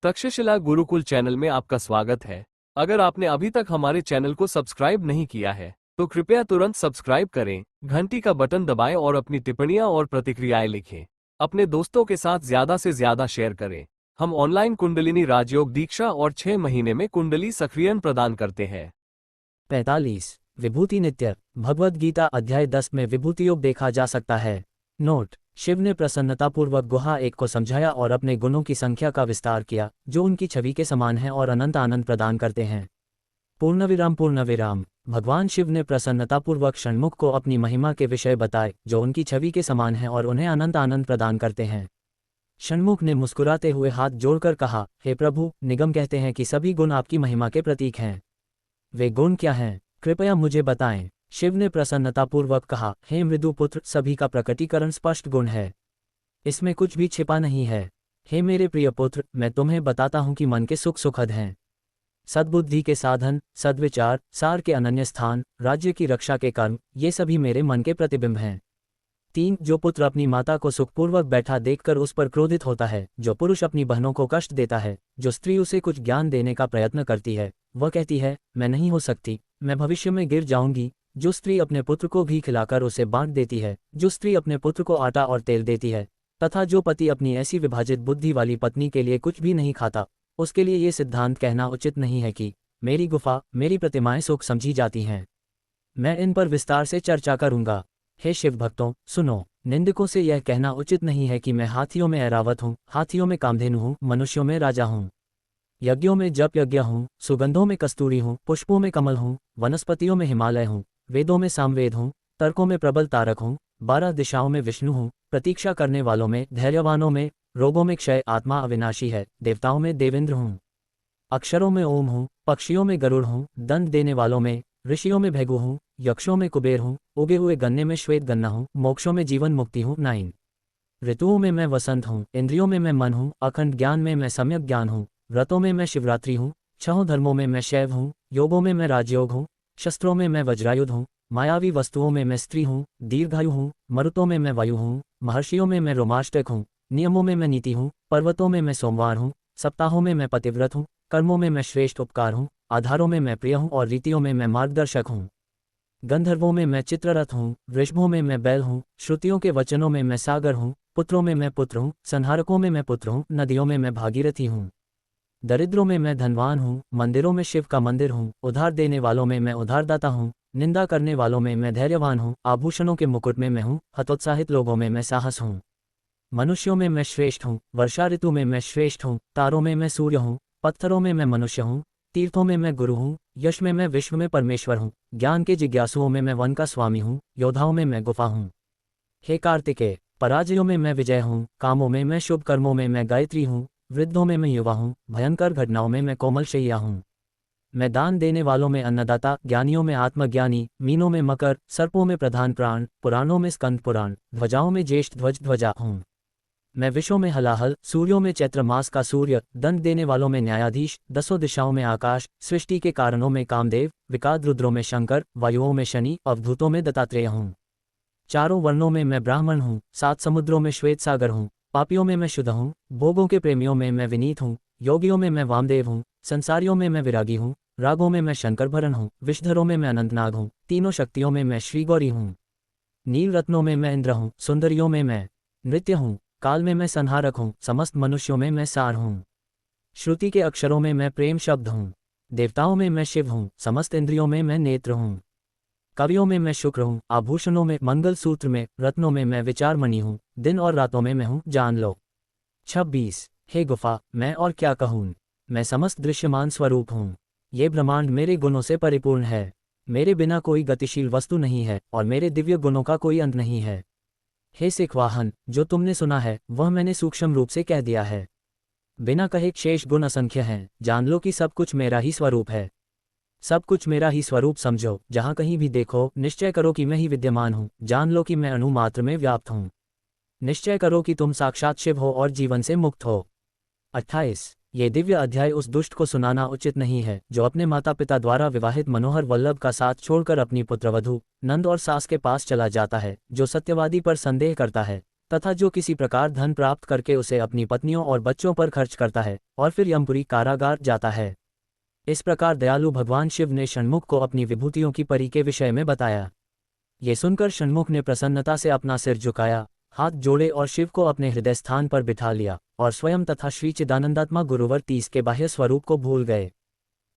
Takshashila Gurukul channel में आपका स्वागत है। अगर आपने अभी तक हमारे चैनल को सब्सक्राइब नहीं किया है तो कृपया तुरंत सब्सक्राइब करें, घंटी का बटन दबाएं और अपनी टिप्पणियां और प्रतिक्रियाएं लिखें। अपने दोस्तों के साथ ज्यादा से ज्यादा शेयर करें। हम ऑनलाइन कुंडलिनी राजयोग दीक्षा और 6 महीने में कुंडली सक्रियण प्रदान करते हैं। 45 विभूति नित्य भगवद गीता अध्याय 10 में विभूति योग देखा जा सकता है। नोट: शिव ने प्रसन्नतापूर्वक गुहा 1 को समझाया और अपने गुणों की संख्या का विस्तार किया जो उनकी छवि के समान है और अनंत आनंद प्रदान करते हैं। पूर्णविराम। भगवान शिव ने प्रसन्नतापूर्वक षण्मुख को अपनी महिमा के विषय बताए जो उनकी छवि के समान है और उन्हें अनंत आनंद प्रदान करते हैं। षण्मुख ने मुस्कुराते हुए हाथ जोड़कर कहा, हे प्रभु, निगम कहते हैं कि सभी गुण आपकी महिमा के प्रतीक हैं। वे गुण क्या हैं? कृपया मुझे बताएं। शिव ने प्रसन्नतापूर्वक कहा, हे मृदुपुत्र, सभी का प्रकटीकरण स्पष्ट गुण है। इसमें कुछ भी छिपा नहीं है। हे मेरे प्रिय पुत्र, मैं तुम्हें बताता हूं कि मन के सुख सुखद हैं। सद्बुद्धि के साधन, सद्विचार, सार के अनन्य स्थान, राज्य की रक्षा के कर्म, ये सभी मेरे मन के प्रतिबिंब हैं। 3 जो पुत्र अपनी माता को सुखपूर्वक बैठा देखकर उस पर क्रोधित होता है, जो पुरुष अपनी बहनों को कष्ट देता है, जो स्त्री उसे कुछ ज्ञान देने का प्रयत्न करती है, वह कहती है, मैं नहीं हो सकती, मैं भविष्य में गिर जाऊंगी, जो स्त्री अपने पुत्र को घी खिलाकर उसे बांट देती है, जो स्त्री अपने पुत्र को आटा और तेल देती है, तथा जो पति अपनी ऐसी विभाजित बुद्धि वाली पत्नी के लिए कुछ भी नहीं खाता, उसके लिए ये सिद्धांत कहना उचित नहीं है कि मेरी गुफा, मेरी प्रतिमाएं सुख समझी जाती हैं। मैं इन पर विस्तार से चर्चा करूंगा। हे शिव भक्तों, सुनो। निंदकों से यह कहना उचित नहीं है कि मैं हाथियों में ऐरावत हूँ, हाथियों में कामधेनु हूँ, मनुष्यों में राजा हूँ, यज्ञों में जप यज्ञ हूँ, सुगंधों में कस्तूरी हूँ, पुष्पों में कमल हूँ, वनस्पतियों में हिमालय हूँ, वेदों में सामवेद हूँ, तर्कों में प्रबल तारक हूँ, 12 दिशाओं में विष्णु हूँ, प्रतीक्षा करने वालों में, धैर्यवानों में, रोगों में क्षय, आत्मा अविनाशी है, देवताओं में देवेंद्र हूँ, अक्षरों में ओम हूँ, पक्षियों में गरुड़ हूँ, दंड देने वालों में, ऋषियों में भृगु हूँ, यक्षों में कुबेर हूँ, उगे हुए गन्ने में श्वेत गन्ना हूँ, मोक्षों में जीवन मुक्ति हूँ। 9 ऋतुओं में मैं वसंत हूँ, इंद्रियों में मैं मन हूँ, अखंड ज्ञान में मैं सम्यक ज्ञान हूँ, व्रतों में मैं शिवरात्रि हूँ, 6 धर्मों में मैं शैव हूँ, योगों में मैं राजयोग हूँ, शस्त्रों में मैं वज्रायुध हूँ, मायावी वस्तुओं में मैं स्त्री हूँ, दीर्घायु हूँ, मरुतों में मैं वायु हूँ, महर्षियों में मैं रोमाष्टक हूँ, नियमों में मैं नीति हूँ, पर्वतों में मैं सोमवार हूँ, सप्ताहों में मैं पतिव्रत हूँ, कर्मों में मैं श्रेष्ठ उपकार हूँ, आधारों में मैं प्रिय हूँ और रीतियों में मैं मार्गदर्शक हूँ। गंधर्वों में मैं चित्ररथ हूँ, वृषभों में मैं बैल हूँ, श्रुतियों के वचनों में मैं सागर हूँ, पुत्रों में मैं पुत्र हूँ, संहारकों में मैं पुत्र हूँ, नदियों में मैं भागीरथी हूँ, दरिद्रों में मैं धनवान हूँ, मंदिरों में शिव का मंदिर हूँ, उधार देने वालों में मैं उधारदाता हूँ, निंदा करने वालों में मैं धैर्यवान हूँ, आभूषणों के मुकुट में मैं हूँ, हतोत्साहित लोगों में मैं साहस हूँ, मनुष्यों में मैं श्रेष्ठ हूँ, वर्षा ऋतु में मैं श्रेष्ठ हूँ, तारों में मैं सूर्य हूँ, पत्थरों में मैं मनुष्य हूँ, तीर्थों में मैं गुरु हूँ, यश में मैं विश्व में परमेश्वर हूँ, ज्ञान के जिज्ञासुओं में मैं वन का स्वामी हूँ, योद्धाओं में मैं गुफा हूँ। हे कार्तिकेय, पराजयों में मैं विजय हूँ, कामों में मैं शुभ, कर्मों में मैं गायत्री हूँ, वृद्धों में मैं युवा हूँ, भयंकर घटनाओं में मैं कोमल शैया हूँ। मैं दान देने वालों में अन्नदाता, ज्ञानियों में आत्मज्ञानी, मीनों में मकर, सर्पों में प्रधान प्राण, पुराणों में स्कंद पुराण, ध्वजाओं में ज्येष्ठ ध्वज ध्वजा हूँ। मैं विषों में हलाहल, सूर्यों में चैत्र मास का सूर्य, दंड देने वालों में न्यायाधीश, 10 दिशाओं में आकाश, सृष्टि के कारणों में कामदेव, विकाद रुद्रों में शंकर, वायुओं में शनि, अवधूतों में दत्तात्रेय हूँ। 4 वर्णों में मैं ब्राह्मण हूँ, 7 समुद्रों में श्वेत सागर हूँ, पापियों में मैं शुद्ध हूँ, भोगों के प्रेमियों में मैं विनीत हूँ, योगियों में मैं वामदेव हूँ, संसारियों में मैं विरागी हूँ, रागों में मैं शंकर भरण हूँ, विषधरों में मैं अनंतनाग हूँ, तीनों शक्तियों में मैं श्रीगौरी हूँ, नील रत्नों में मैं इंद्र हूँ, सुंदरियों में मैं नृत्य हूँ, काल में मैं संहारक हूँ, समस्त मनुष्यों में मैं सार हूँ, श्रुति के अक्षरों में मैं प्रेम शब्द हूँ, देवताओं में मैं शिव हूँ, समस्त इंद्रियों में मैं नेत्र हूँ, कवियों में मैं शुक्र हूँ, आभूषणों में, मंगल सूत्र में, रत्नों में मैं विचारमणि हूँ, दिन और रातों में मैं हूँ, जान लो। 26 हे गुफा, मैं और क्या कहूँ, मैं समस्त दृश्यमान स्वरूप हूँ। ये ब्रह्मांड मेरे गुणों से परिपूर्ण है, मेरे बिना कोई गतिशील वस्तु नहीं है और मेरे दिव्य गुणों का कोई अंत नहीं है। हे सिख वाहन, जो तुमने सुना है वह मैंने सूक्ष्म रूप से कह दिया है। बिना कहे शेष गुण असंख्य हैं, जान लो कि सब कुछ मेरा ही स्वरूप है। सब कुछ मेरा ही स्वरूप समझो, जहाँ कहीं भी देखो निश्चय करो कि मैं ही विद्यमान हूँ, जान लो कि मैं अणु मात्र में व्याप्त हूँ। निश्चय करो कि तुम साक्षात शिव हो और जीवन से मुक्त हो। 28। ये दिव्य अध्याय उस दुष्ट को सुनाना उचित नहीं है जो अपने माता पिता द्वारा विवाहित मनोहर वल्लभ का साथ छोड़कर अपनी पुत्रवधू नंद और सास के पास चला जाता है, जो सत्यवादी पर संदेह करता है तथा जो किसी प्रकार धन प्राप्त करके उसे अपनी पत्नियों और बच्चों पर खर्च करता है और फिर यमपुरी कारागार जाता है। इस प्रकार दयालु भगवान शिव ने षणमुख को अपनी विभूतियों की परी के विषय में बताया। ये सुनकर षणमुख ने प्रसन्नता से अपना सिर झुकाया, हाथ जोड़े और शिव को अपने हृदय स्थान पर बिठा लिया और स्वयं तथा श्री चिदानंदात्मा गुरुवर 30 के बाह्य स्वरूप को भूल गए।